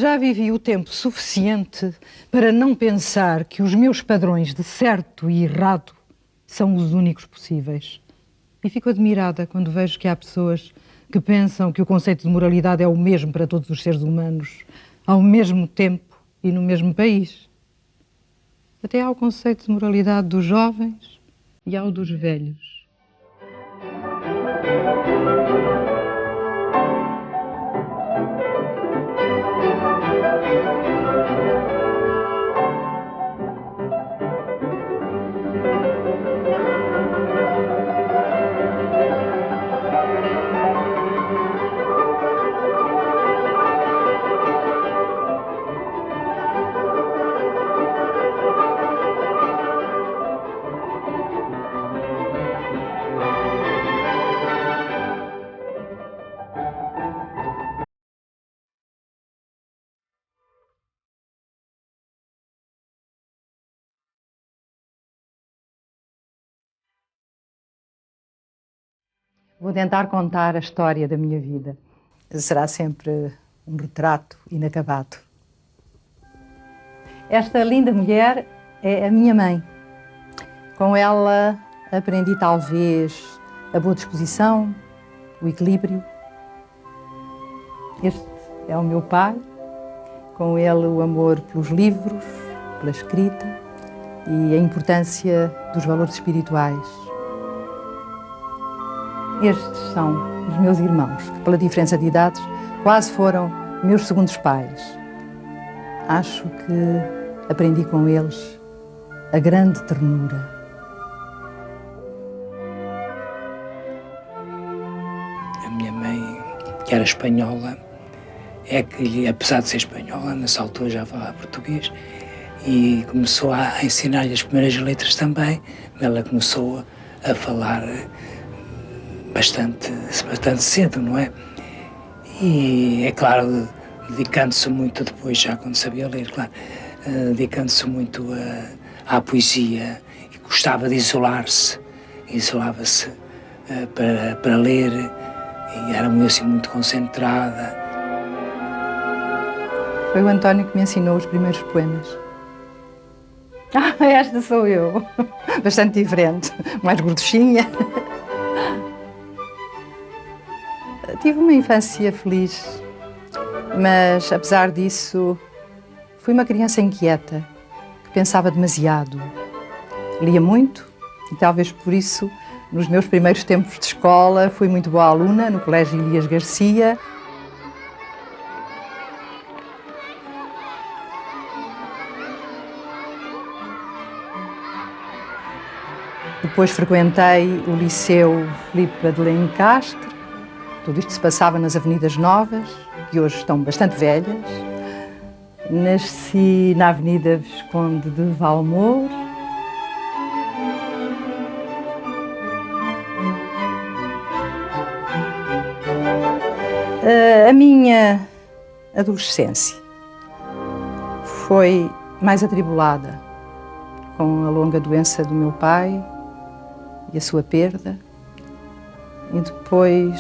Já vivi o tempo suficiente para não pensar que os meus padrões de certo e errado são os únicos possíveis. E fico admirada quando vejo que há pessoas que pensam que o conceito de moralidade é o mesmo para todos os seres humanos, ao mesmo tempo e no mesmo país. Até há o conceito de moralidade dos jovens e ao dos velhos. Vou tentar contar a história da minha vida. Será sempre um retrato inacabado. Esta linda mulher é a minha mãe. Com ela aprendi talvez a boa disposição, o equilíbrio. Este é o meu pai, com ele o amor pelos livros, pela escrita e a importância dos valores espirituais. Estes são os meus irmãos, que pela diferença de idades quase foram meus segundos pais. Acho que aprendi com eles a grande ternura. A minha mãe, que era espanhola, é que, apesar de ser espanhola, nessa altura já falava português e começou a ensinar-lhe as primeiras letras também. Ela começou a falar bastante cedo, não é? E, é claro, dedicando-se muito depois, já quando sabia ler, claro, dedicando-se muito à poesia e gostava de isolava-se para ler e era assim, muito concentrada. Foi o António que me ensinou os primeiros poemas. Esta sou eu, bastante diferente, mais gorduchinha. Tive uma infância feliz, mas apesar disso, fui uma criança inquieta, que pensava demasiado. Lia muito e talvez por isso, nos meus primeiros tempos de escola, fui muito boa aluna no Colégio Elias Garcia. Depois frequentei o Liceu Filipe de Lencastre. Tudo isto se passava nas Avenidas Novas, que hoje estão bastante velhas. Nasci na Avenida Visconde de Valmor. A minha adolescência foi mais atribulada, com a longa doença do meu pai e a sua perda, e depois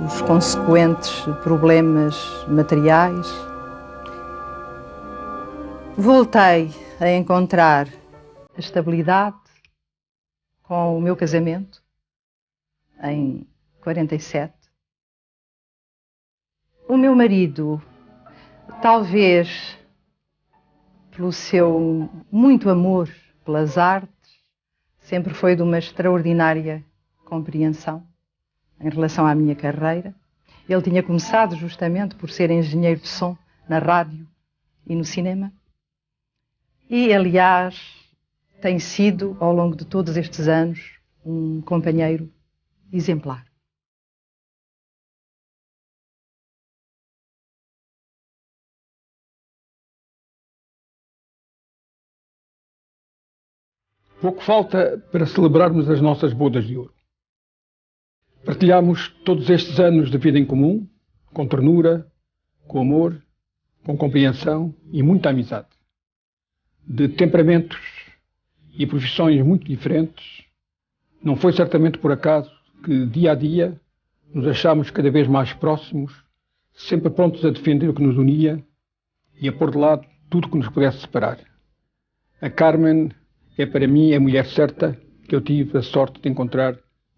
os consequentes problemas materiais. Voltei a encontrar a estabilidade com o meu casamento em 47. O meu marido, talvez pelo seu muito amor pelas artes, sempre foi de uma extraordinária compreensão em relação à minha carreira. Ele tinha começado justamente por ser engenheiro de som na rádio e no cinema. E, aliás, tem sido, ao longo de todos estes anos, um companheiro exemplar. Pouco falta para celebrarmos as nossas bodas de ouro. Partilhamos todos estes anos de vida em comum, com ternura, com amor, com compreensão e muita amizade. De temperamentos e profissões muito diferentes, não foi certamente por acaso que, dia a dia, nos achámos cada vez mais próximos, sempre prontos a defender o que nos unia e a pôr de lado tudo que nos pudesse separar. A Carmen é para mim a mulher certa que eu tive a sorte de encontrar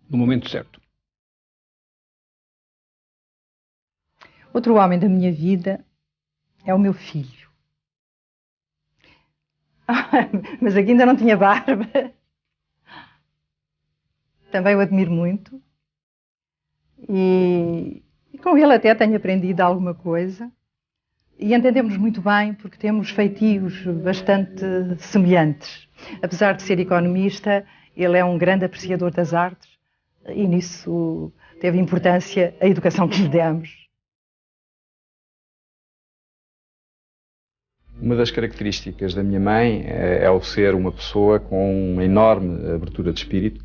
no momento certo. Outro homem da minha vida é o meu filho. Mas aqui ainda não tinha barba. Também o admiro muito. E com ele até tenho aprendido alguma coisa. E entendemos muito bem porque temos feitios bastante semelhantes. Apesar de ser economista, ele é um grande apreciador das artes e nisso teve importância a educação que lhe demos. Uma das características da minha mãe é o ser uma pessoa com uma enorme abertura de espírito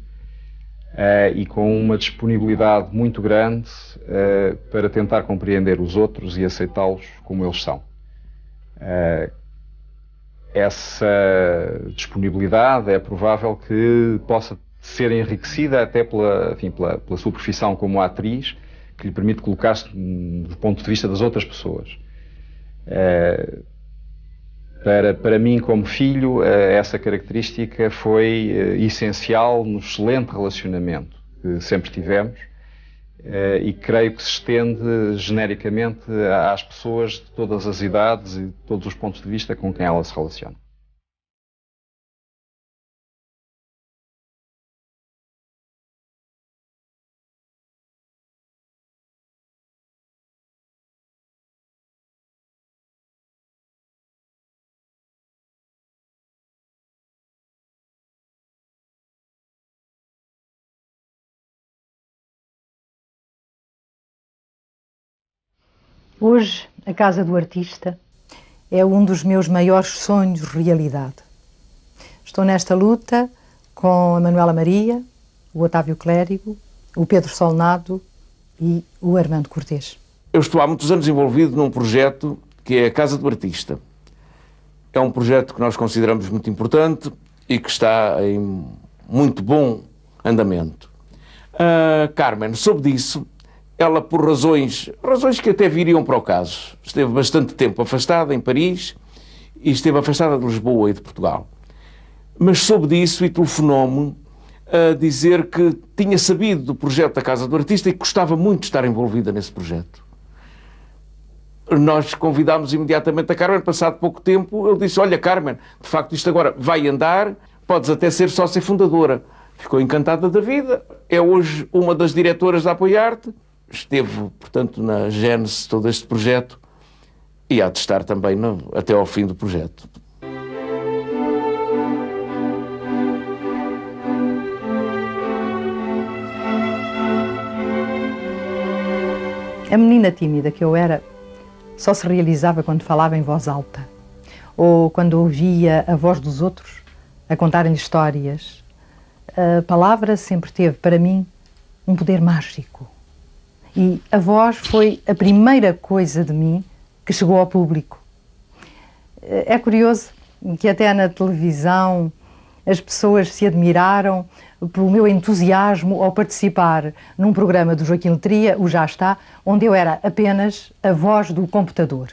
e com uma disponibilidade muito grande para tentar compreender os outros e aceitá-los como eles são. Essa disponibilidade é provável que possa ser enriquecida até pela sua profissão como atriz, que lhe permite colocar-se do ponto de vista das outras pessoas. Para mim, como filho, essa característica foi essencial no excelente relacionamento que sempre tivemos e creio que se estende genericamente às pessoas de todas as idades e de todos os pontos de vista com quem ela se relaciona. Hoje, a Casa do Artista é um dos meus maiores sonhos realidade. Estou nesta luta com a Manuela Maria, o Otávio Clérigo, o Pedro Solnado e o Armando Cortês. Eu estou há muitos anos envolvido num projeto que é a Casa do Artista. É um projeto que nós consideramos muito importante e que está em muito bom andamento. A Carmen soube disso. Ela, por razões que até viriam para o caso, esteve bastante tempo afastada em Paris e esteve afastada de Lisboa e de Portugal. Mas soube disso e telefonou-me a dizer que tinha sabido do projeto da Casa do Artista e que gostava muito de estar envolvida nesse projeto. Nós convidámos imediatamente a Carmen, passado pouco tempo, ele disse: olha, Carmen, de facto isto agora vai andar, podes até ser sócia fundadora. Ficou encantada da vida, é hoje uma das diretoras da Apoiarte. Esteve, portanto, na gênese de todo este projeto e há de estar também até ao fim do projeto. A menina tímida que eu era só se realizava quando falava em voz alta ou quando ouvia a voz dos outros a contarem histórias. A palavra sempre teve, para mim, um poder mágico. E a voz foi a primeira coisa de mim que chegou ao público. É curioso que até na televisão as pessoas se admiraram pelo meu entusiasmo ao participar num programa do Joaquim Letria, o Já Está, onde eu era apenas a voz do computador.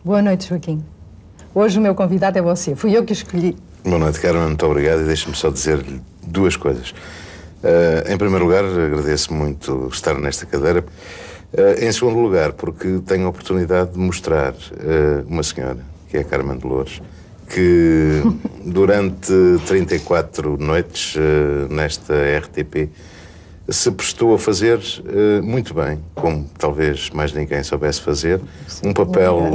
Boa noite, Joaquim. Hoje o meu convidado é você, fui eu que escolhi. Boa noite, Carmen, muito obrigado e deixe-me só dizer-lhe duas coisas. Em primeiro lugar, agradeço muito estar nesta cadeira. Em segundo lugar, porque tenho a oportunidade de mostrar uma senhora, que é a Carmen de Loures, que durante 34 noites nesta RTP se prestou a fazer muito bem, como talvez mais ninguém soubesse fazer, um papel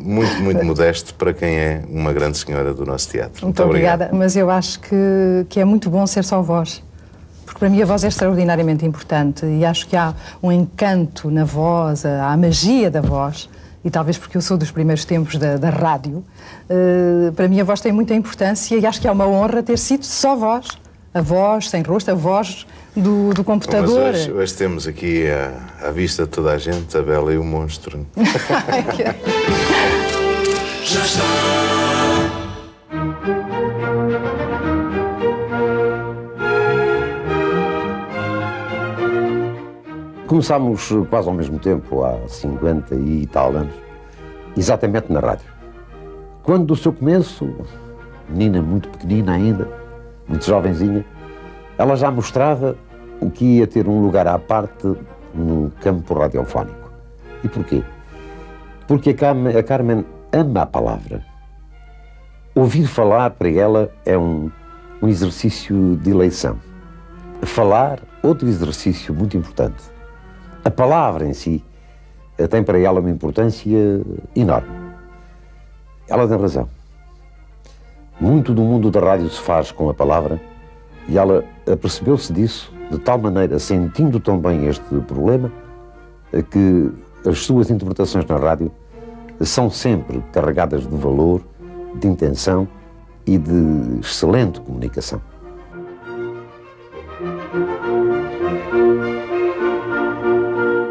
muito, muito modesto para quem é uma grande senhora do nosso teatro. Muito obrigada, mas eu acho que é muito bom ser só voz. Porque para mim a voz é extraordinariamente importante e acho que há um encanto na voz, há a magia da voz, e talvez porque eu sou dos primeiros tempos da rádio, para mim a voz tem muita importância e acho que é uma honra ter sido só voz. A voz sem rosto, a voz do computador. Mas hoje temos aqui à vista de toda a gente a Bela e o Monstro. Já está. Começámos quase ao mesmo tempo, há 50 e tal anos, exatamente na rádio. Quando do seu começo, menina muito pequenina ainda, muito jovenzinha, ela já mostrava que ia ter um lugar à parte no campo radiofónico. E porquê? Porque a Carmen ama a palavra. Ouvir falar para ela é um exercício de eleição. Falar, outro exercício muito importante. A palavra em si tem para ela uma importância enorme. Ela tem razão. Muito do mundo da rádio se faz com a palavra e ela apercebeu-se disso de tal maneira, sentindo tão bem este problema, que as suas interpretações na rádio são sempre carregadas de valor, de intenção e de excelente comunicação.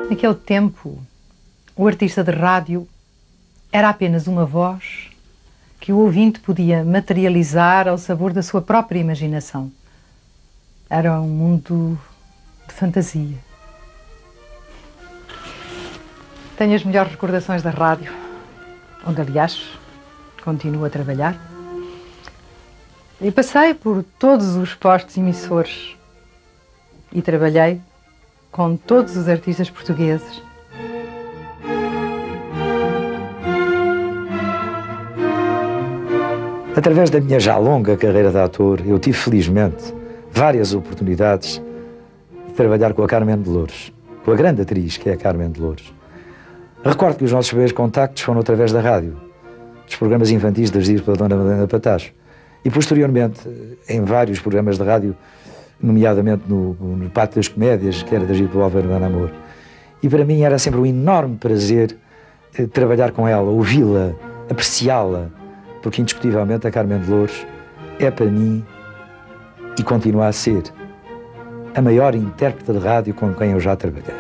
Naquele tempo, o artista de rádio era apenas uma voz que o ouvinte podia materializar ao sabor da sua própria imaginação. Era um mundo de fantasia. Tenho as melhores recordações da rádio, onde, aliás, continuo a trabalhar. E passei por todos os postos emissores e trabalhei com todos os artistas portugueses. Através da minha já longa carreira de ator, eu tive, felizmente, várias oportunidades de trabalhar com a Carmen de Loures, com a grande atriz que é a Carmen de Loures. Recordo que os nossos primeiros contactos foram através da rádio, dos programas infantis dirigidos pela Dona Madalena Patacho, e posteriormente em vários programas de rádio, nomeadamente no Pátio das Comédias, que era dirigido pelo Álvaro Benamor. E para mim era sempre um enorme prazer trabalhar com ela, ouvi-la, apreciá-la, porque indiscutivelmente a Carmen de Loures é para mim, e continua a ser, a maior intérprete de rádio com quem eu já trabalhei.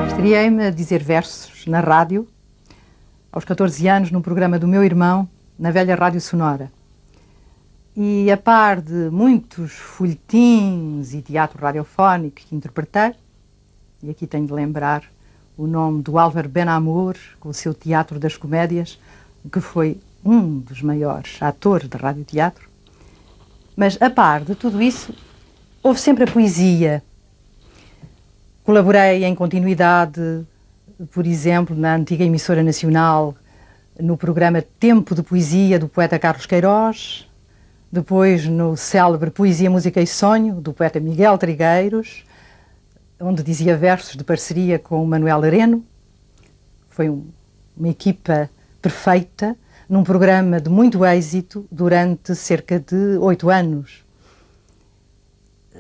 Estreiei-me a dizer versos na rádio, aos 14 anos, num programa do meu irmão, na velha Rádio Sonora. E a par de muitos folhetins e teatro radiofónico que interpretei, e aqui tenho de lembrar o nome do Álvaro Benamor, com o seu Teatro das Comédias, que foi um dos maiores atores de radioteatro. Mas, a par de tudo isso, houve sempre a poesia. Colaborei em continuidade, por exemplo, na antiga emissora nacional, no programa Tempo de Poesia, do poeta Carlos Queiroz, depois no célebre Poesia, Música e Sonho, do poeta Miguel Trigueiros, onde dizia versos de parceria com o Manuel Areno. Foi uma equipa perfeita, num programa de muito êxito durante cerca de 8 anos.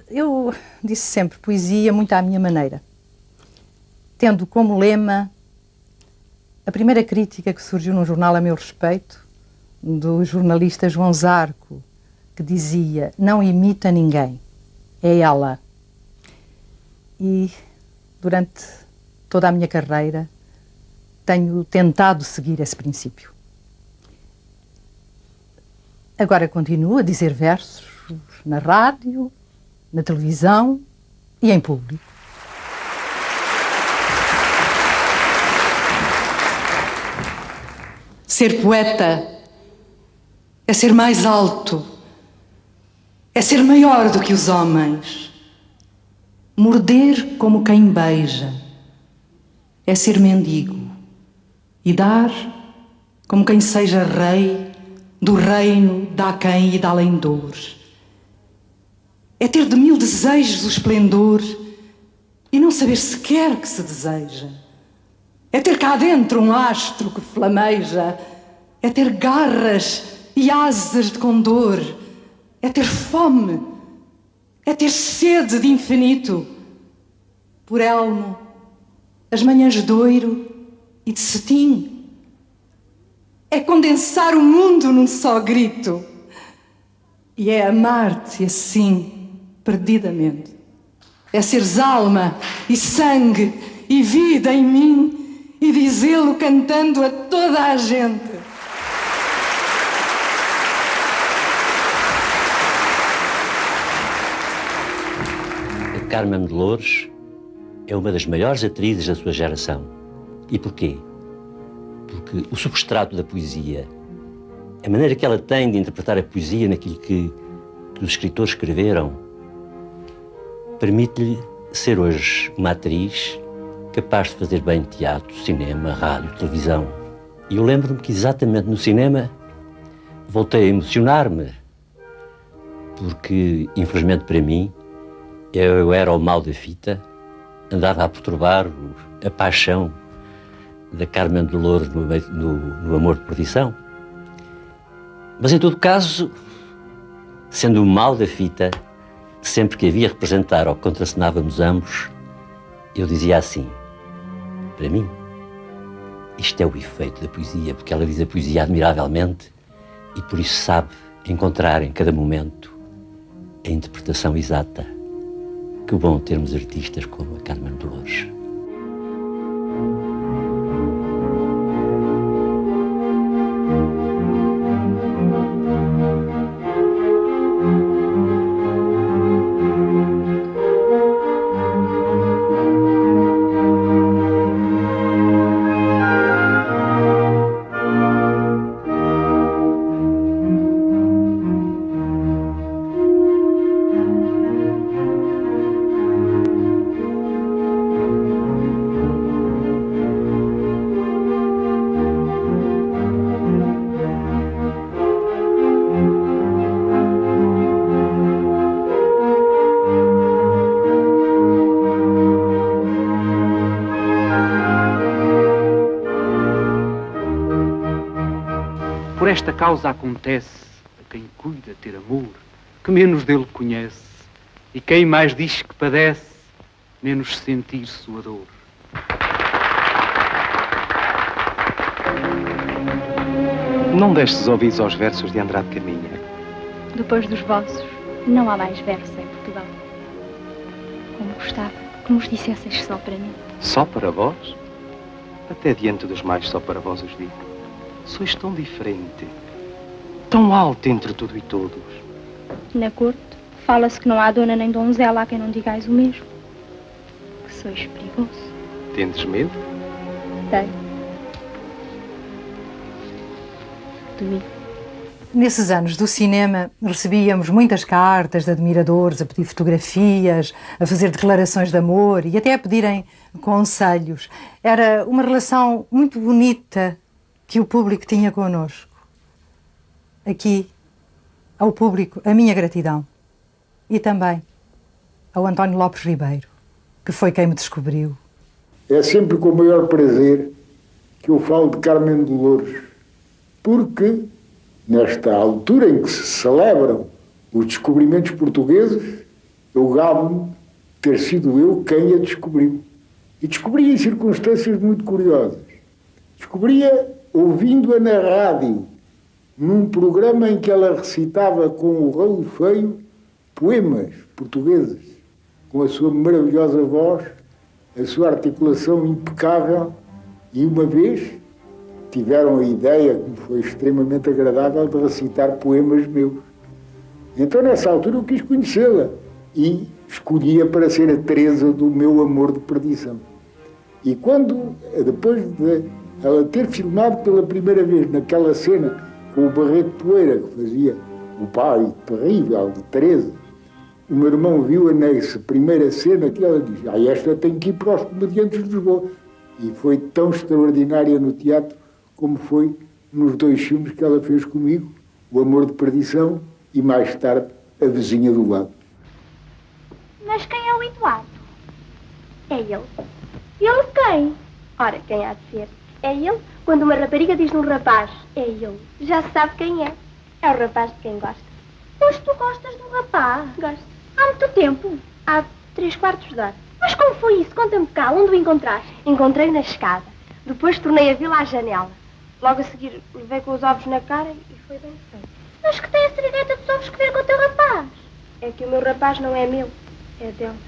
Eu disse sempre poesia muito à minha maneira, tendo como lema a primeira crítica que surgiu num jornal a meu respeito, do jornalista João Zarco, que dizia: não imita ninguém, é ela. E durante toda a minha carreira tenho tentado seguir esse princípio. Agora continuo a dizer versos na rádio, na televisão e em público. Ser poeta é ser mais alto, é ser maior do que os homens. Morder como quem beija é ser mendigo e dar como quem seja rei do reino da aquém e da além-dor. É ter de 1000 desejos o esplendor e não saber sequer que se deseja. É ter cá dentro um astro que flameja, é ter garras e asas de condor, é ter fome, é ter sede de infinito. Por elmo, as manhãs de ouro e de cetim, é condensar o mundo num só grito, e é amar-te assim, perdidamente. É seres alma e sangue e vida em mim, e dizê-lo cantando a toda a gente. A Carmen de Loures é uma das maiores atrizes da sua geração. E porquê? Porque o substrato da poesia, a maneira que ela tem de interpretar a poesia naquilo que os escritores escreveram, permite-lhe ser hoje uma atriz capaz de fazer bem teatro, cinema, rádio, televisão. E eu lembro-me que exatamente no cinema voltei a emocionar-me, porque, infelizmente para mim, eu era o mal da fita, andava a perturbar a paixão da Carmen de Loures no Amor de Perdição. Mas, em todo caso, sendo o mal da fita, sempre que havia representar ou contracenávamos ambos, eu dizia assim, para mim, isto é o efeito da poesia, porque ela diz a poesia admiravelmente e por isso sabe encontrar em cada momento a interpretação exata. Que bom termos artistas como a Carmen de Loures. Por esta causa acontece a quem cuida ter amor, que menos dele conhece, e quem mais diz que padece, menos sentir sua dor. Não destes ouvidos aos versos de Andrade Caminha? Depois dos vossos, não há mais versos em Portugal. Como gostava que nos dissesses só para mim. Só para vós? Até diante dos mais só para vós os digo. Sois tão diferente, tão alto entre tudo e todos. Na corte, fala-se que não há dona nem donzela a quem não digais o mesmo. Que sois perigoso. Tendes medo? Tenho. De mim. Nesses anos do cinema, recebíamos muitas cartas de admiradores a pedir fotografias, a fazer declarações de amor e até a pedirem conselhos. Era uma relação muito bonita que o público tinha connosco. Aqui, ao público, a minha gratidão. E também ao António Lopes Ribeiro, que foi quem me descobriu. É sempre com o maior prazer que eu falo de Carmen de Loures, porque nesta altura em que se celebram os descobrimentos portugueses, eu gabo-me ter sido eu quem a descobriu. E descobri em circunstâncias muito curiosas. Descobria ouvindo-a na rádio, num programa em que ela recitava com o rolo feio poemas portugueses, com a sua maravilhosa voz, a sua articulação impecável, e uma vez tiveram a ideia, que me foi extremamente agradável, de recitar poemas meus. Então, nessa altura, eu quis conhecê-la e escolhia para ser a Teresa do meu amor de perdição. E quando, depois de ela ter filmado pela primeira vez naquela cena com o Barreto Poeira, que fazia o pai terrível de Teresa, o meu irmão viu-a nessa primeira cena que ela diz: esta tem que ir para os comediantes de Lisboa. E foi tão extraordinária no teatro como foi nos 2 filmes que ela fez comigo, O Amor de Perdição e, mais tarde, A Vizinha do Lado. Mas quem é o Eduardo? É ele. Ele quem? Ora, quem há de ser? É ele. Quando uma rapariga diz num rapaz, é ele. Já se sabe quem é. É o rapaz de quem gosta. Pois tu gostas do rapaz? Gosto. Há muito tempo? Há 3/4 de hora. Mas como foi isso? Conta-me cá. Onde o encontraste? Encontrei-o na escada. Depois tornei a vê-lo à janela. Logo a seguir, levei com os ovos na cara e foi bem feito. Mas que tem a serigueta dos ovos que ver com o teu rapaz? É que o meu rapaz não é meu, é dele.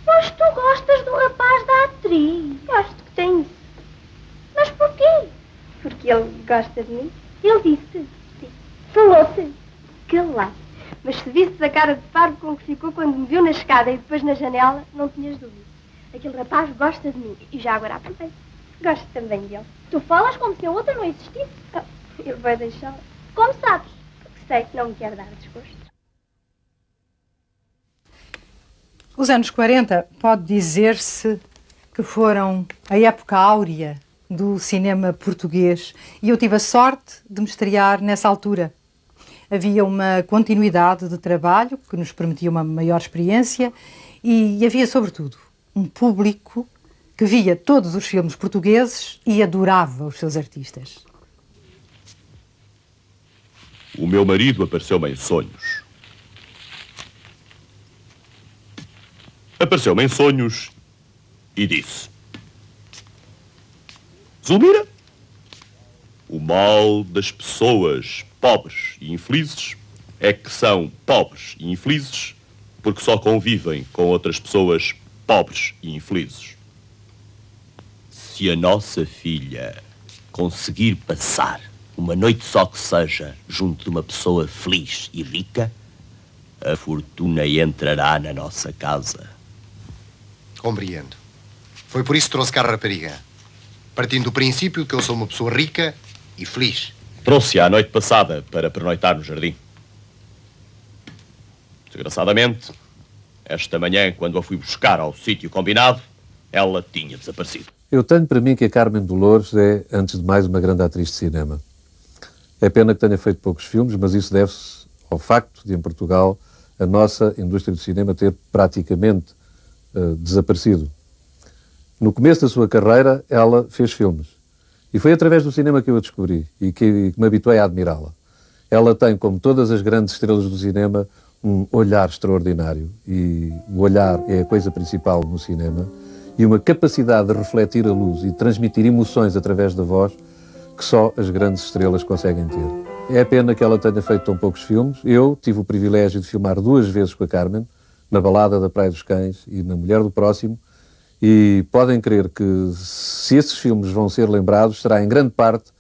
Mas tu gostas do rapaz da atriz? Gosto que tem isso. Mas porquê? Porque ele gosta de mim. Ele disse. Falou-te. Calado. Mas se visses a cara de parvo com que ficou quando me viu na escada e depois na janela, não tinhas dúvida. Aquele rapaz gosta de mim. E já agora aproveito. Gosto também dele. Tu falas como se a outra não existisse. Ele vai deixá-la. Como sabes? Porque sei que não me quer dar desgosto. Os anos 40 pode dizer-se que foram a época áurea do cinema português e eu tive a sorte de me estrear nessa altura. Havia uma continuidade de trabalho que nos permitia uma maior experiência e havia, sobretudo, um público que via todos os filmes portugueses e adorava os seus artistas. O meu marido apareceu-me em sonhos. Apareceu-me em sonhos e disse: Zulmira, o mal das pessoas pobres e infelizes é que são pobres e infelizes porque só convivem com outras pessoas pobres e infelizes. Se a nossa filha conseguir passar uma noite só que seja junto de uma pessoa feliz e rica, a fortuna entrará na nossa casa. Compreendo. Foi por isso que trouxe cá a rapariga. Partindo do princípio que eu sou uma pessoa rica e feliz. Trouxe-a a noite passada para pernoitar no jardim. Desgraçadamente, esta manhã, quando a fui buscar ao sítio combinado, ela tinha desaparecido. Eu tenho para mim que a Carmen Dolores é, antes de mais, uma grande atriz de cinema. É pena que tenha feito poucos filmes, mas isso deve-se ao facto de, em Portugal, a nossa indústria do cinema ter praticamente desaparecido. No começo da sua carreira, ela fez filmes. E foi através do cinema que eu a descobri e que me habituei a admirá-la. Ela tem, como todas as grandes estrelas do cinema, um olhar extraordinário. E o olhar é a coisa principal no cinema. E uma capacidade de refletir a luz e de transmitir emoções através da voz que só as grandes estrelas conseguem ter. É pena que ela tenha feito tão poucos filmes. Eu tive o privilégio de filmar 2 vezes com a Carmen, na Balada da Praia dos Cães e na Mulher do Próximo, e podem crer que se esses filmes vão ser lembrados, será em grande parte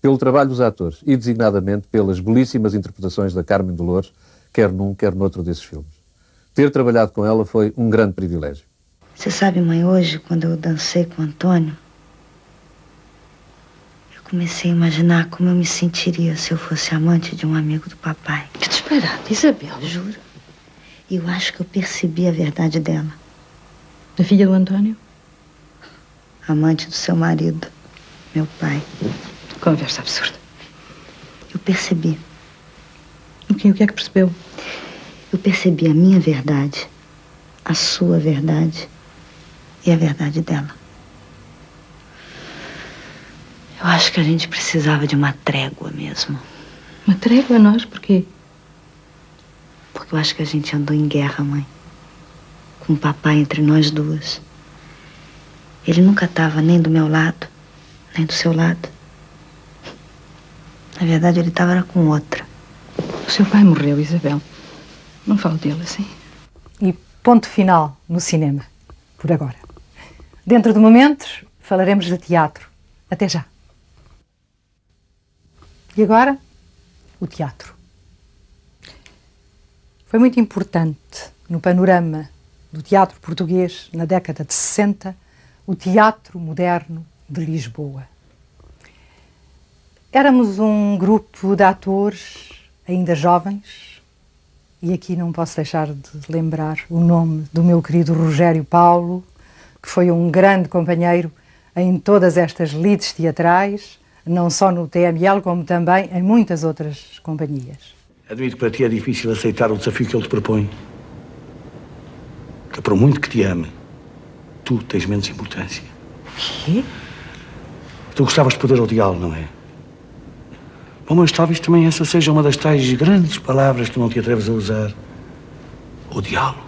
pelo trabalho dos atores e designadamente pelas belíssimas interpretações da Carmen Dolores, quer num, quer noutro desses filmes. Ter trabalhado com ela foi um grande privilégio. Você sabe, mãe, hoje, quando eu dancei com o Antônio, eu comecei a imaginar como eu me sentiria se eu fosse amante de um amigo do papai. Que disparate, Isabel. Juro. E eu acho que eu percebi a verdade dela. Da filha do Antônio? Amante do seu marido, meu pai. Conversa absurda. Eu percebi. O que é que percebeu? Eu percebi a minha verdade, a sua verdade e a verdade dela. Eu acho que a gente precisava de uma trégua mesmo. Uma trégua a nós? Por quê? Porque eu acho que a gente andou em guerra, mãe. Com o papai entre nós duas. Ele nunca estava nem do meu lado, nem do seu lado. Na verdade, ele estava com outra. O seu pai morreu, Isabel. Não falo dele assim. E ponto final no cinema, por agora. Dentro de momentos, falaremos de teatro. Até já. E agora, o teatro. Foi muito importante no panorama do teatro português, na década de 60, o Teatro Moderno de Lisboa. Éramos um grupo de atores ainda jovens, e aqui não posso deixar de lembrar o nome do meu querido Rogério Paulo, que foi um grande companheiro em todas estas lides teatrais, não só no TML, como também em muitas outras companhias. Admito que para ti é difícil aceitar o desafio que ele te propõe. Que por muito que te ame, tu tens menos importância. Quê? Tu gostavas de poder odiá-lo, não é? Bom, mas talvez também essa seja uma das tais grandes palavras que tu não te atreves a usar. Odiá-lo.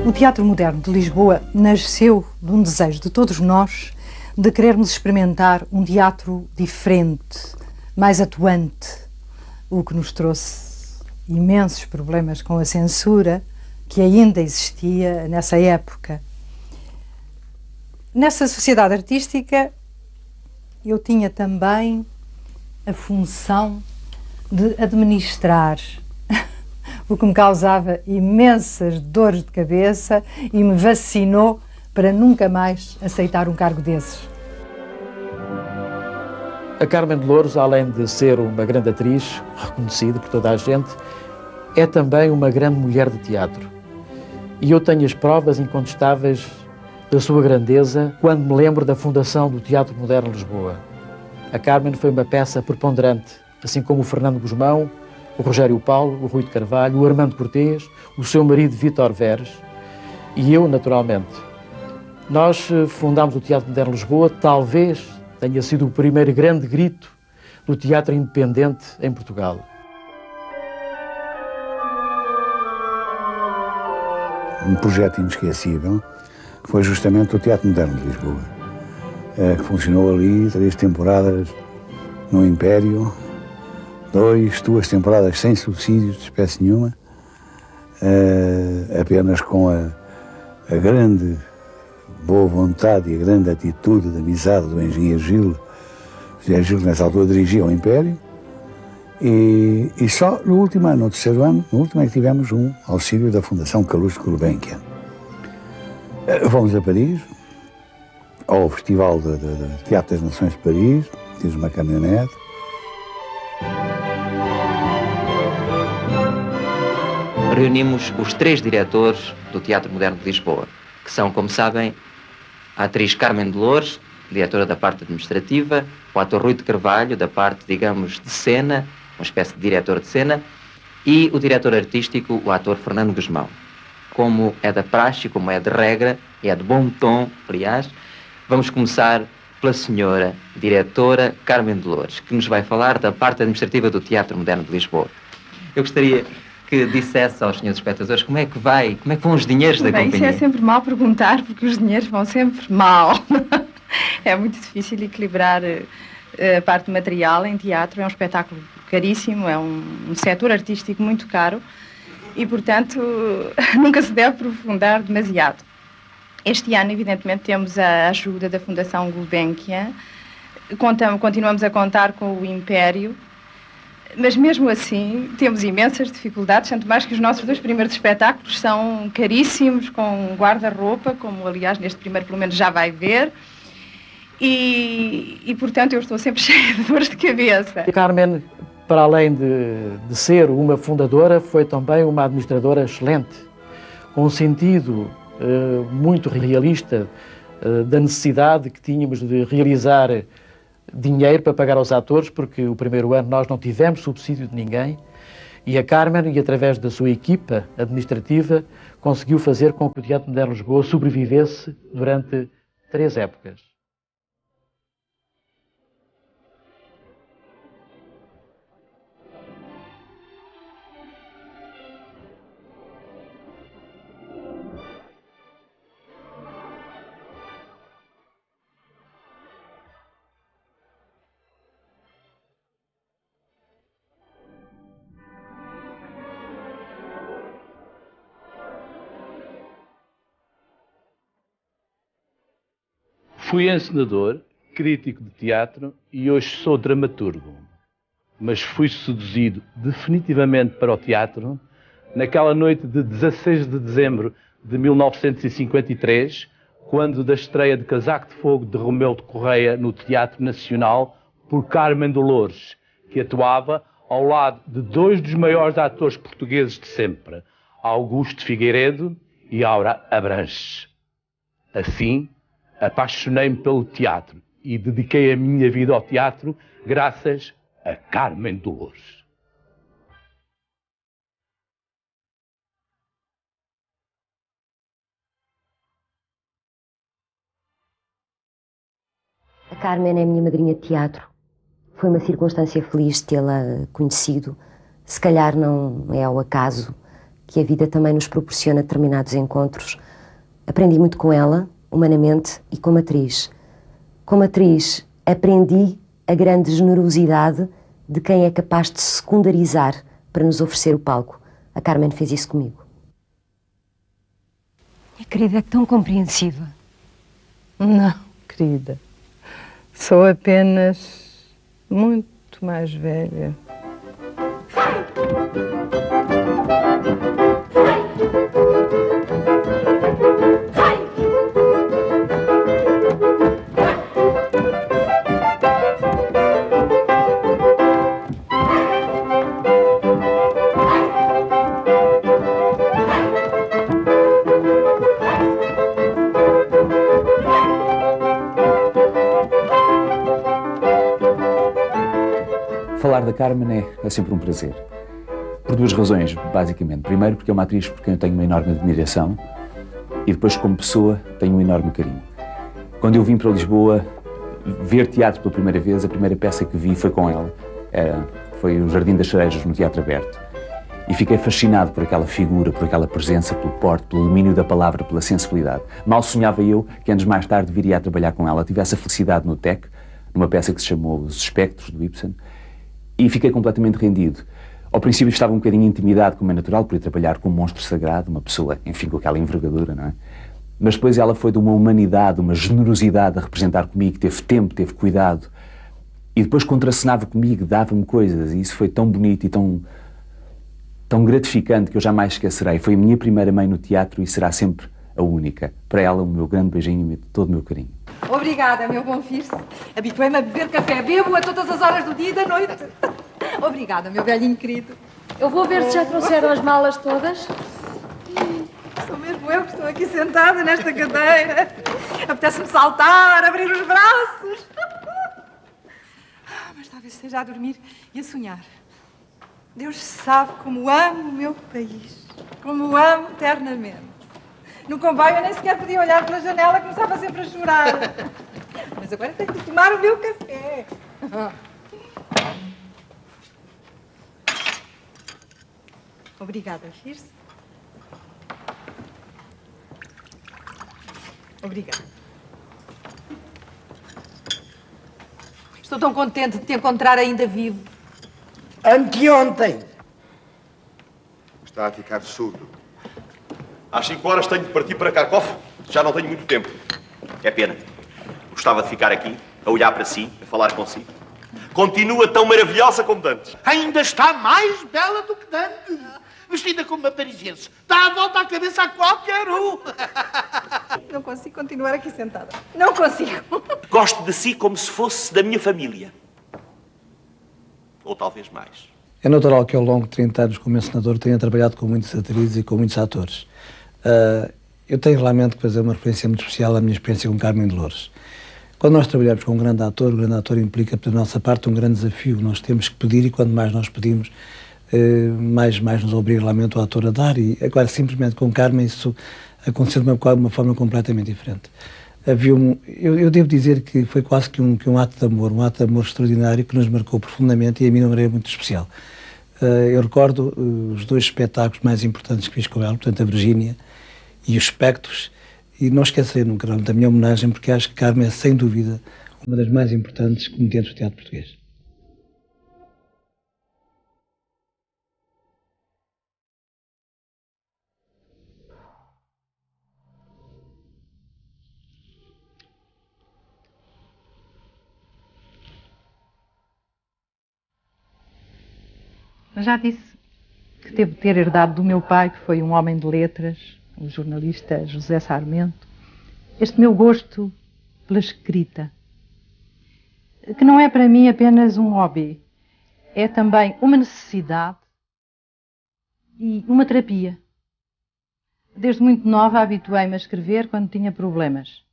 O Teatro Moderno de Lisboa nasceu de um desejo de todos nós de querermos experimentar um teatro diferente, mais atuante, o que nos trouxe imensos problemas com a censura que ainda existia nessa época. Nessa sociedade artística eu tinha também a função de administrar, o que me causava imensas dores de cabeça e me vacinou para nunca mais aceitar um cargo desses. A Carmen de Louros, além de ser uma grande atriz, reconhecida por toda a gente, é também uma grande mulher de teatro. E eu tenho as provas incontestáveis da sua grandeza quando me lembro da fundação do Teatro Moderno de Lisboa. A Carmen foi uma peça preponderante, assim como o Fernando Gusmão, o Rogério Paulo, o Rui de Carvalho, o Armando Cortês, o seu marido Vítor Veres e eu, naturalmente. Nós fundámos o Teatro Moderno de Lisboa, talvez tenha sido o primeiro grande grito do teatro independente em Portugal. Um projeto inesquecível foi justamente o Teatro Moderno de Lisboa, que funcionou ali 3 temporadas no Império, 2 temporadas sem subsídios de espécie nenhuma, apenas com a grande boa vontade e a grande atitude de amizade do engenheiro Gil. José Gil, nessa altura, dirigia o Império, e só no último ano, no 3º ano, no último é que tivemos um auxílio da Fundação Calouste Gulbenkian. Fomos a Paris, ao Festival de Teatro das Nações de Paris, tínhamos uma caminhonete. Reunimos os 3 diretores do Teatro Moderno de Lisboa, que são, como sabem, a atriz Carmen de Louros, diretora da parte administrativa, o ator Rui de Carvalho, da parte, digamos, de cena, uma espécie de diretor de cena, e o diretor artístico, o ator Fernando Gusmão. Como é da praxe, como é de regra, e é de bom tom, aliás, vamos começar pela senhora diretora Carmen de Louros, que nos vai falar da parte administrativa do Teatro Moderno de Lisboa. Eu gostaria que dissesse aos senhores espectadores como é que vão os dinheiros da companhia. Isso é sempre mal perguntar, porque os dinheiros vão sempre mal. É muito difícil equilibrar a parte material em teatro. É um espetáculo caríssimo, é um setor artístico muito caro e, portanto, nunca se deve aprofundar demasiado. Este ano, evidentemente, temos a ajuda da Fundação Gulbenkian, continuamos a contar com o Império, mas mesmo assim temos imensas dificuldades, tanto mais que os nossos 2 primeiros espetáculos são caríssimos, com guarda-roupa, como aliás neste primeiro pelo menos já vai ver, e portanto eu estou sempre cheia de dores de cabeça. A Carmen, para além de ser uma fundadora, foi também uma administradora excelente, com um sentido muito realista da necessidade que tínhamos de realizar dinheiro para pagar aos atores, porque o primeiro ano nós não tivemos subsídio de ninguém, e a Carmen, e através da sua equipa administrativa, conseguiu fazer com que o Teatro Moderno de Lisboa sobrevivesse durante 3 épocas. Fui encenador, crítico de teatro e hoje sou dramaturgo. Mas fui seduzido definitivamente para o teatro naquela noite de 16 de dezembro de 1953, quando da estreia de Casaco de Fogo de Romeu de Correia no Teatro Nacional por Carmen de Louros, que atuava ao lado de 2 dos maiores atores portugueses de sempre, Augusto Figueiredo e Aura Abranches. Assim, apaixonei-me pelo teatro e dediquei a minha vida ao teatro graças a Carmen de Louros. A Carmen é a minha madrinha de teatro. Foi uma circunstância feliz tê-la conhecido. Se calhar não é ao acaso que a vida também nos proporciona determinados encontros. Aprendi muito com ela, humanamente, e como atriz. Como atriz, aprendi a grande generosidade de quem é capaz de se secundarizar para nos oferecer o palco. A Carmen fez isso comigo. Minha querida, é tão compreensiva. Não, querida. Sou apenas muito mais velha. Falar da Carmen é sempre um prazer. Por duas razões, basicamente. Primeiro, porque é uma atriz por quem eu tenho uma enorme admiração e depois, como pessoa, tenho um enorme carinho. Quando eu vim para Lisboa ver teatro pela primeira vez, a primeira peça que vi foi com ela. Foi o Jardim das Cerejas, no Teatro Aberto. E fiquei fascinado por aquela figura, por aquela presença, pelo porte, pelo domínio da palavra, pela sensibilidade. Mal sonhava eu que anos mais tarde viria a trabalhar com ela. Tive essa felicidade no TEC, numa peça que se chamou Os Espectros, do Ibsen, e fiquei completamente rendido. Ao princípio estava um bocadinho intimidado, como é natural, por ir trabalhar com um monstro sagrado, uma pessoa, enfim, com aquela envergadura, não é? Mas depois ela foi de uma humanidade, uma generosidade a representar comigo, teve tempo, teve cuidado, e depois contracenava comigo, dava-me coisas, e isso foi tão bonito e tão gratificante que eu jamais esquecerei. Foi a minha primeira mãe no teatro e será sempre a única. Para ela, o meu grande beijinho e todo o meu carinho. Obrigada, meu bom filho. Habituei-me a beber café. Bebo a todas as horas do dia e da noite. Obrigada, meu velhinho querido. Eu vou ver se já trouxeram as malas todas. Sou mesmo eu que estou aqui sentada nesta cadeira. Apetece-me saltar, abrir os braços. Mas talvez esteja a dormir e a sonhar. Deus sabe como amo o meu país. Como o amo eternamente. No comboio eu nem sequer podia olhar pela janela, começava sempre a chorar. Mas agora tenho de tomar o meu café. Obrigada, Firce. Obrigada. Estou tão contente de te encontrar ainda vivo. Anteontem. Está a ficar surdo. Às 5 horas tenho de partir para Kharkov. Já não tenho muito tempo. É pena. Gostava de ficar aqui, a olhar para si, a falar consigo. Continua tão maravilhosa como antes. Ainda está mais bela do que antes. Vestida como uma parisiense. Dá a volta à cabeça a qualquer um. Não consigo continuar aqui sentada. Não consigo. Gosto de si como se fosse da minha família. Ou talvez mais. É natural que ao longo de 30 anos como encenador tenha trabalhado com muitas atrizes e com muitos atores. Eu tenho realmente que fazer uma referência muito especial à minha experiência com Carmen de Loures. Quando nós trabalhamos com um grande ator, o grande ator implica, da nossa parte, um grande desafio. Nós temos que pedir e quanto mais nós pedimos, mais nos obriga realmente o ator a dar. E agora, simplesmente com Carmen, isso aconteceu de uma forma completamente diferente. Eu devo dizer que foi quase que um ato de amor extraordinário que nos marcou profundamente e a mim de uma maneira muito especial. Eu recordo os dois espetáculos mais importantes que fiz com ela, portanto a Virgínia e os Espectros, e não esquecerei nunca da minha homenagem, porque acho que Carmen é, sem dúvida, uma das mais importantes comediantes do teatro português. Já disse que devo ter herdado do meu pai, que foi um homem de letras, o jornalista José Sarmento, este meu gosto pela escrita, que não é para mim apenas um hobby, é também uma necessidade e uma terapia. Desde muito nova habituei-me a escrever quando tinha problemas.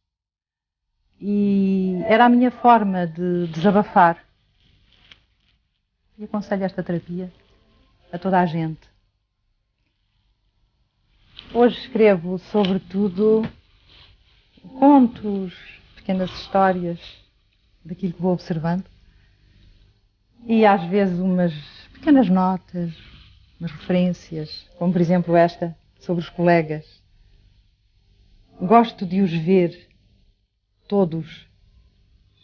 E era a minha forma de desabafar. E aconselho esta terapia a toda a gente. Hoje escrevo, sobretudo, contos, pequenas histórias daquilo que vou observando e às vezes umas pequenas notas, umas referências, como por exemplo esta sobre os colegas. Gosto de os ver todos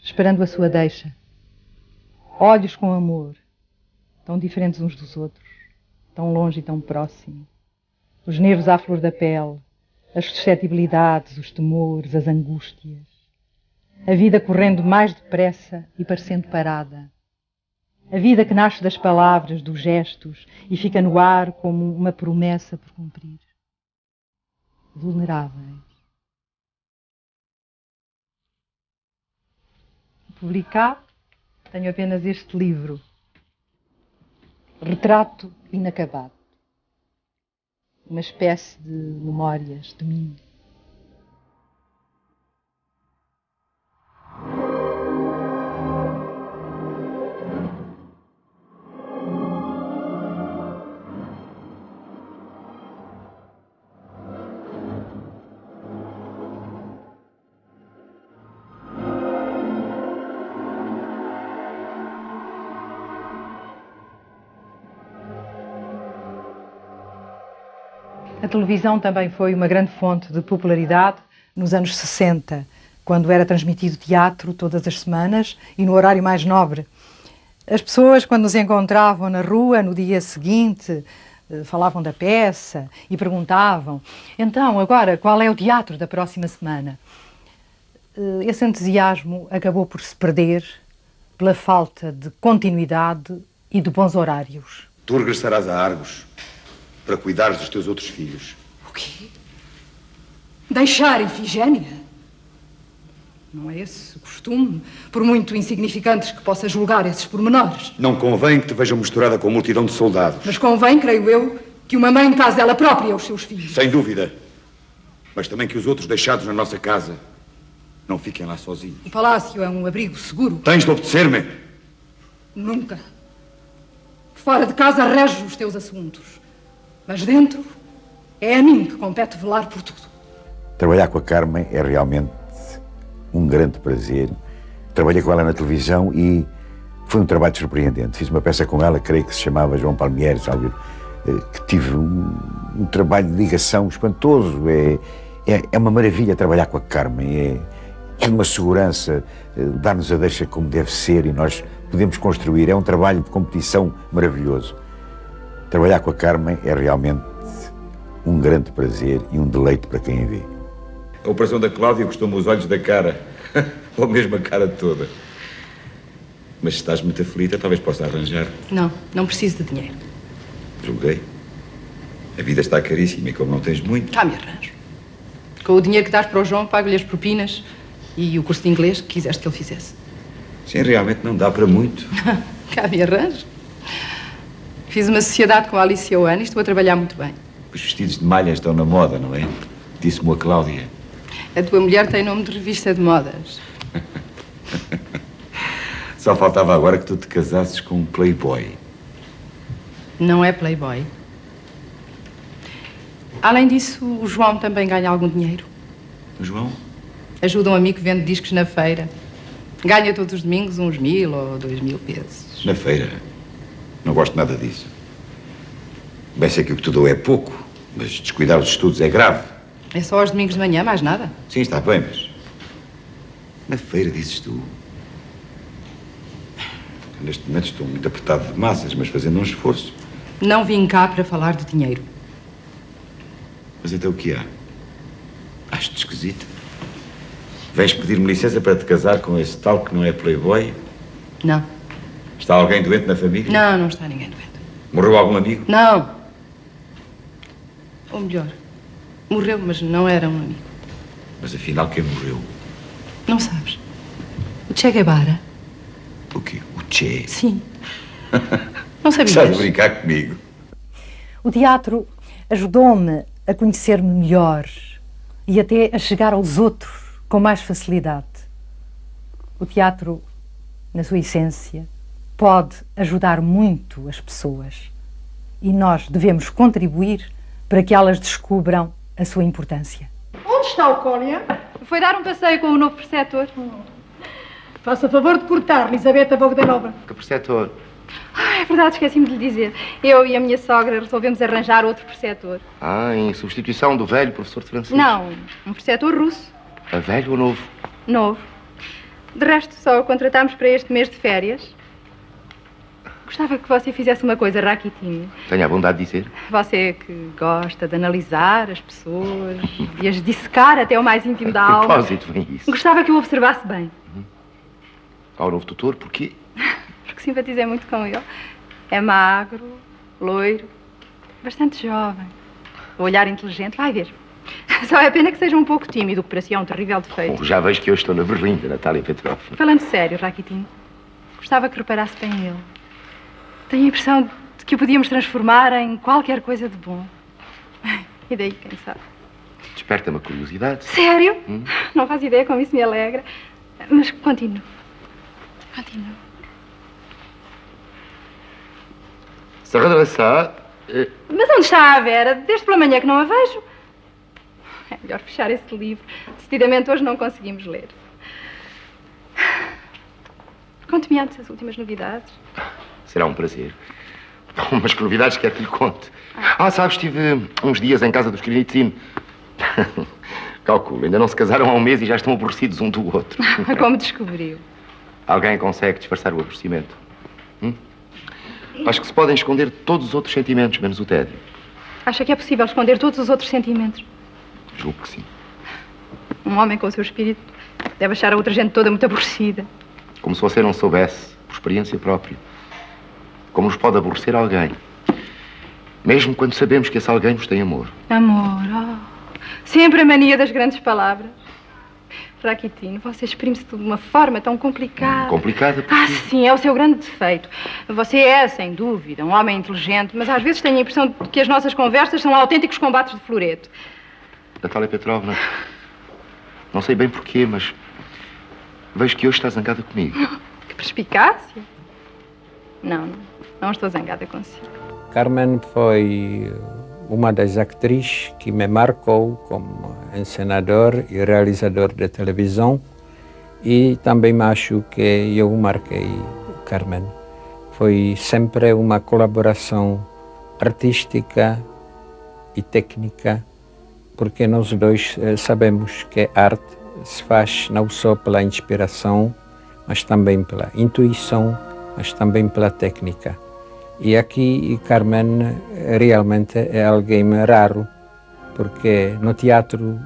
esperando a sua deixa, olhos com amor, tão diferentes uns dos outros, tão longe e tão próximo. Os nervos à flor da pele, as suscetibilidades, os temores, as angústias. A vida correndo mais depressa e parecendo parada. A vida que nasce das palavras, dos gestos e fica no ar como uma promessa por cumprir. Vulneráveis. Publicado, tenho apenas este livro. Retrato inacabado. Uma espécie de memórias de mim. A televisão também foi uma grande fonte de popularidade nos anos 60, quando era transmitido teatro todas as semanas e no horário mais nobre. As pessoas, quando nos encontravam na rua no dia seguinte, falavam da peça e perguntavam: então, agora, qual é o teatro da próxima semana? Esse entusiasmo acabou por se perder pela falta de continuidade e de bons horários. Tu regressarás a Argos para cuidares dos teus outros filhos. O quê? Deixar Ifigénia? Não é esse o costume, por muito insignificantes que possa julgar esses pormenores. Não convém que te vejam misturada com a multidão de soldados. Mas convém, creio eu, que uma mãe case ela própria aos seus filhos. Sem dúvida. Mas também que os outros deixados na nossa casa não fiquem lá sozinhos. O palácio é um abrigo seguro. Tens de obedecer-me. Nunca. Fora de casa reges os teus assuntos. Mas dentro, é a mim que compete velar por tudo. Trabalhar com a Carmen é realmente um grande prazer. Trabalhei com ela na televisão e foi um trabalho surpreendente. Fiz uma peça com ela, creio que se chamava João Palmieri, sabe? Que tive um trabalho de ligação espantoso. É uma maravilha trabalhar com a Carmen. É uma segurança, dar-nos a deixa como deve ser e nós podemos construir. É um trabalho de competição maravilhoso. Trabalhar com a Carmen é realmente um grande prazer e um deleite para quem a vê. A operação da Cláudia custou-me os olhos da cara, ou mesmo a cara toda. Mas se estás muito aflita, talvez possa arranjar. Não preciso de dinheiro. Julguei. A vida está caríssima e como não tens muito... Cá me arranjo. Com o dinheiro que dás para o João, pago-lhe as propinas e o curso de inglês que quiseste que ele fizesse. Sim, realmente não dá para muito. Cá me arranjo. Fiz uma sociedade com a Alice e a Ana e estou a trabalhar muito bem. Os vestidos de malha estão na moda, não é? Disse-me a Cláudia. A tua mulher tem nome de revista de modas. Só faltava agora que tu te casasses com um playboy. Não é playboy. Além disso, o João também ganha algum dinheiro. O João? Ajuda um amigo que vende discos na feira. Ganha todos os domingos uns 1.000 ou 2.000 pesos. Na feira? Não gosto nada disso. Bem sei que o que te dou é pouco, mas descuidar os estudos é grave. É só aos domingos de manhã, mais nada? Sim, está bem, mas... Na feira, dizes tu. Neste momento estou muito apertado de massas, mas fazendo um esforço. Não vim cá para falar de dinheiro. Mas então o que há? Acho-te esquisita. Vens pedir-me licença para te casar com esse tal que não é playboy? Não. Está alguém doente na família? Não, não está ninguém doente. Morreu algum amigo? Não. Ou melhor, morreu, mas não era um amigo. Mas afinal, quem morreu? Não sabes? O Che Guevara. O quê? O Che? Sim. Não sabias? Estás a brincar comigo? O teatro ajudou-me a conhecer-me melhor e até a chegar aos outros com mais facilidade. O teatro, na sua essência, pode ajudar muito as pessoas e nós devemos contribuir para que elas descubram a sua importância. Onde está o Cólia? Foi dar um passeio com o novo preceptor. Faça favor de cortar, Lisabeta Bogdanova. Que preceptor? É verdade, esqueci-me de lhe dizer. Eu e a minha sogra resolvemos arranjar outro preceptor. Em substituição do velho professor de francês? Não, um preceptor russo. A velho ou novo? Novo. De resto, só o contratámos para este mês de férias. Gostava que você fizesse uma coisa, Rakitin. Tenha a bondade de dizer. Você que gosta de analisar as pessoas, de as dissecar até o mais íntimo da A alma. propósito, vem isso. Gostava que o observasse bem. Ao novo tutor, porquê? Porque simpatizei muito com ele. É magro, loiro, bastante jovem. O olhar inteligente, vai ver. Só é pena que seja um pouco tímido, que para si é um terrível defeito. Já vejo que hoje estou na berlinda, Natália Petrovna. Falando sério, Rakitin, gostava que reparasse bem nele. Tenho a impressão de que o podíamos transformar em qualquer coisa de bom. E daí, quem sabe? Desperta-me a curiosidade. Sério? Não faz ideia como isso me alegra. Mas continue. Continue. Se redressar... Mas onde está a Vera? Desde pela manhã que não a vejo. É melhor fechar esse livro. Decididamente hoje não conseguimos ler. Conte-me antes as últimas novidades. Será um prazer. Umas novidades que é que lhe conte. Sabes, estive uns dias em casa dos Krinitzin. Calculo, ainda não se casaram há um mês e já estão aborrecidos um do outro. Como descobriu? Alguém consegue disfarçar o aborrecimento? Acho que se podem esconder todos os outros sentimentos, menos o tédio. Acha que é possível esconder todos os outros sentimentos? Julgo que sim. Um homem com o seu espírito deve achar a outra gente toda muito aborrecida. Como se você não soubesse, por experiência própria, como nos pode aborrecer alguém, mesmo quando sabemos que esse alguém nos tem amor. Amor, oh. Sempre a mania das grandes palavras. Rakitin, você exprime-se de uma forma tão complicada. Complicada porque... Sim, é o seu grande defeito. Você é, sem dúvida, um homem inteligente, mas às vezes tenho a impressão de que as nossas conversas são autênticos combates de floreto. Natália Petrovna, não sei bem porquê, mas vejo que hoje está zangada comigo. Que perspicácia. Não estou zangada consigo. Carmen foi uma das atrizes que me marcou como encenador e realizador de televisão, e também acho que eu marquei Carmen. Foi sempre uma colaboração artística e técnica, porque nós dois sabemos que a arte se faz não só pela inspiração, mas também pela intuição, mas também pela técnica. E aqui Carmen realmente é alguém raro, porque no teatro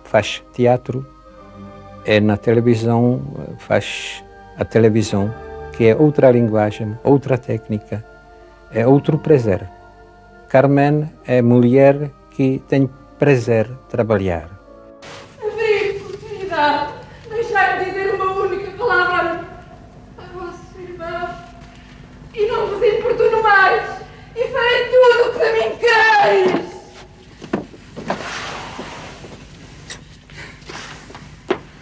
faz teatro e na televisão faz a televisão, que é outra linguagem, outra técnica, é outro prazer. Carmen é mulher que tem prazer trabalhar. Abrir oportunidade, deixar-me dizer uma única palavra a vosso irmão e não vos importuno mais e farei tudo o que a mim quereis.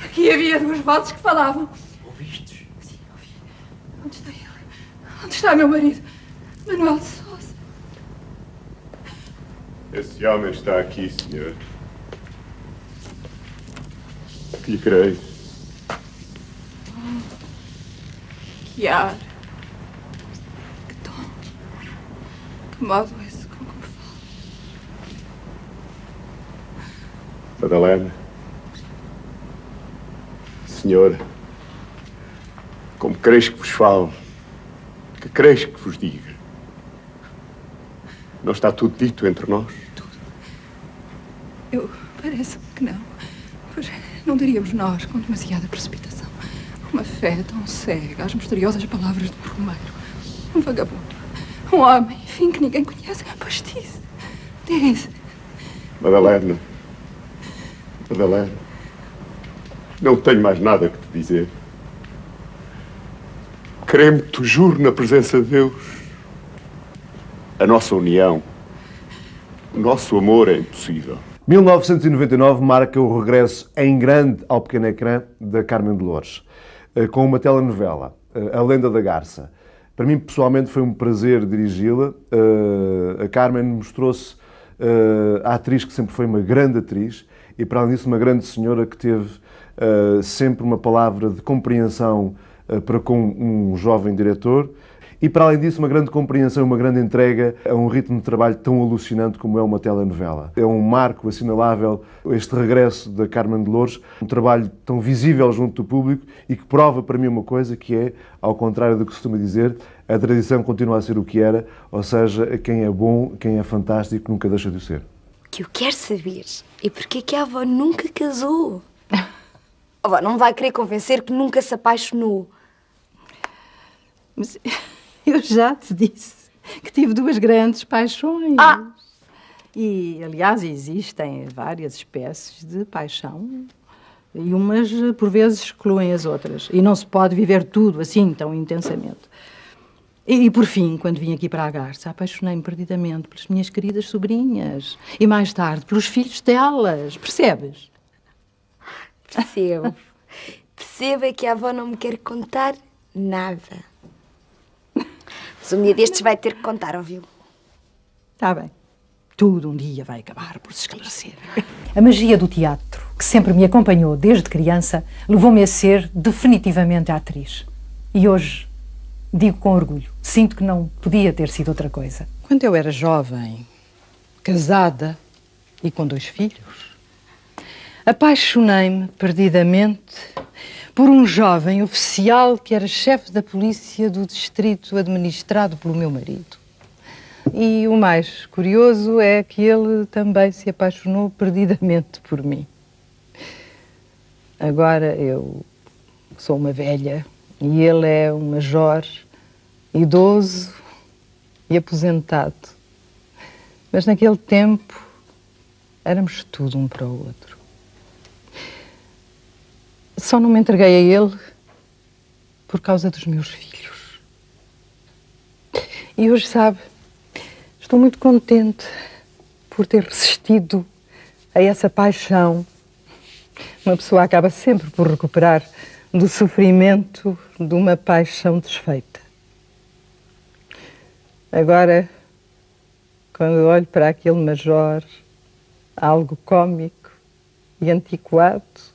Aqui havia duas vozes que falavam. Ouviste? Sim, ouvi. Onde está ele? Onde está meu marido? Manuel de Sousa. Esse homem está aqui, senhor. Que lhe quereis? Que ar. Que tom. Que modo esse com que me fala. Madalena. Senhora. Como quereis que vos fale? Que quereis que vos diga? Não está tudo dito entre nós? Eu parece-me que não. Pois não diríamos nós com demasiada precipitação. Uma fé tão cega às misteriosas palavras de um romeiro. Um vagabundo. Um homem, enfim, que ninguém conhece. Pois diz. Madalena. Madalena. Não tenho mais nada que te dizer. Creme-te, juro, na presença de Deus. A nossa união, o nosso amor é impossível. 1999 marca o regresso em grande ao pequeno ecrã da Carmen de Loures, com uma telenovela, A Lenda da Garça. Para mim, pessoalmente, foi um prazer dirigi-la. A Carmen mostrou-se a atriz que sempre foi uma grande atriz e, para além disso, uma grande senhora que teve sempre uma palavra de compreensão para com um jovem diretor. E, para além disso, uma grande compreensão, uma grande entrega a um ritmo de trabalho tão alucinante como é uma telenovela. É um marco assinalável este regresso da Carmen de Loures, um trabalho tão visível junto do público e que prova para mim uma coisa que é, ao contrário do que se costuma dizer, a tradição continua a ser o que era, ou seja, quem é bom, quem é fantástico, nunca deixa de o ser. O que eu quero saber é porque é que a avó nunca casou. A avó não me vai querer convencer que nunca se apaixonou. Mas eu já te disse que tive duas grandes paixões. E, aliás, existem várias espécies de paixão. E umas, por vezes, excluem as outras. E não se pode viver tudo assim, tão intensamente. E por fim, quando vim aqui para a Garça, apaixonei-me perdidamente pelas minhas queridas sobrinhas. E mais tarde, pelos filhos delas. Percebes? Percebo. Percebo é que a avó não me quer contar nada. Mas um dia destes vai ter que contar, ouviu? Está bem. Tudo um dia vai acabar por se esclarecer. A magia do teatro, que sempre me acompanhou desde criança, levou-me a ser definitivamente atriz. E hoje, digo com orgulho, sinto que não podia ter sido outra coisa. Quando eu era jovem, casada e com 2 filhos, apaixonei-me perdidamente por um jovem oficial que era chefe da polícia do distrito administrado pelo meu marido. E o mais curioso é que ele também se apaixonou perdidamente por mim. Agora eu sou uma velha e ele é um major, idoso e aposentado. Mas naquele tempo éramos tudo um para o outro. Só não me entreguei a ele por causa dos meus filhos. E hoje, sabe, estou muito contente por ter resistido a essa paixão. Uma pessoa acaba sempre por recuperar do sofrimento de uma paixão desfeita. Agora, quando olho para aquele major, algo cômico e antiquado,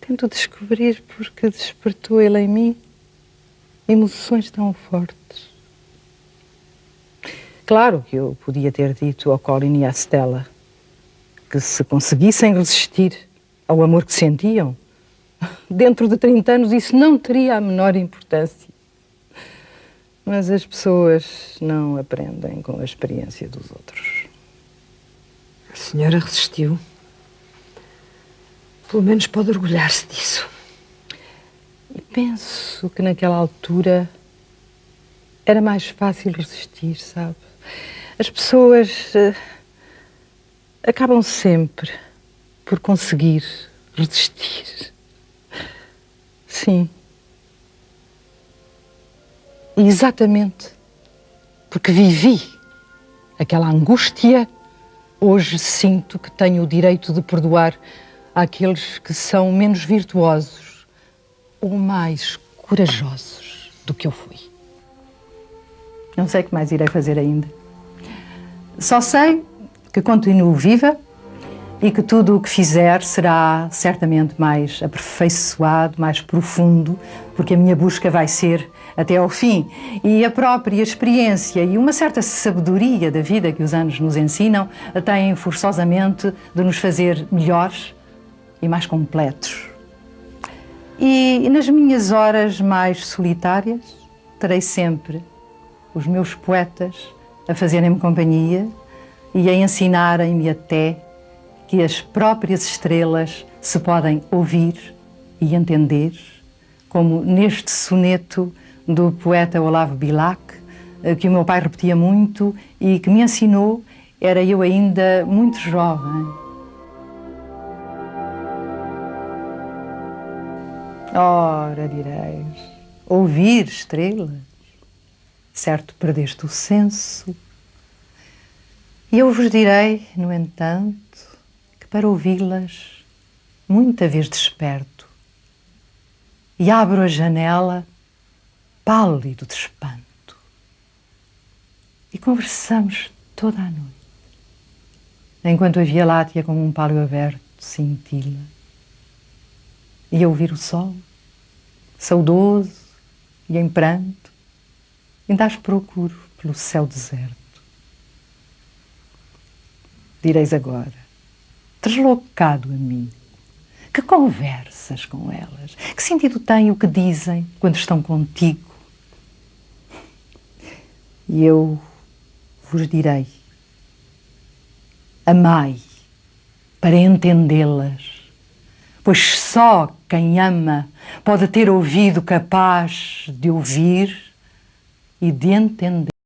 tento descobrir porque despertou ele em mim emoções tão fortes. Claro que eu podia ter dito ao Colin e à Stella que se conseguissem resistir ao amor que sentiam, dentro de 30 anos isso não teria a menor importância. Mas as pessoas não aprendem com a experiência dos outros. A senhora resistiu. Pelo menos pode orgulhar-se disso. E penso que naquela altura era mais fácil resistir, sabe? As pessoas acabam sempre por conseguir resistir. Sim. E exatamente porque vivi aquela angústia, hoje sinto que tenho o direito de perdoar àqueles que são menos virtuosos ou mais corajosos do que eu fui. Não sei o que mais irei fazer ainda. Só sei que continuo viva e que tudo o que fizer será certamente mais aperfeiçoado, mais profundo, porque a minha busca vai ser até ao fim. E a própria experiência e uma certa sabedoria da vida que os anos nos ensinam têm forçosamente de nos fazer melhores e mais completos. E nas minhas horas mais solitárias terei sempre os meus poetas a fazerem-me companhia e a ensinarem-me até que as próprias estrelas se podem ouvir e entender, como neste soneto do poeta Olavo Bilac, que o meu pai repetia muito e que me ensinou, era eu ainda muito jovem. Ora, direis, ouvir estrelas, certo perdeste o senso. E eu vos direi, no entanto, que para ouvi-las, muita vez desperto, e abro a janela, pálido de espanto, e conversamos toda a noite, enquanto a Via Láctea como um pálio aberto cintila, e a ouvir o sol, saudoso e em pranto, ainda as procuro pelo céu deserto. Direis agora, deslocado a mim, que conversas com elas? Que sentido tem o que dizem quando estão contigo? E eu vos direi: amai para entendê-las, pois só quem ama pode ter ouvido capaz de ouvir e de entender.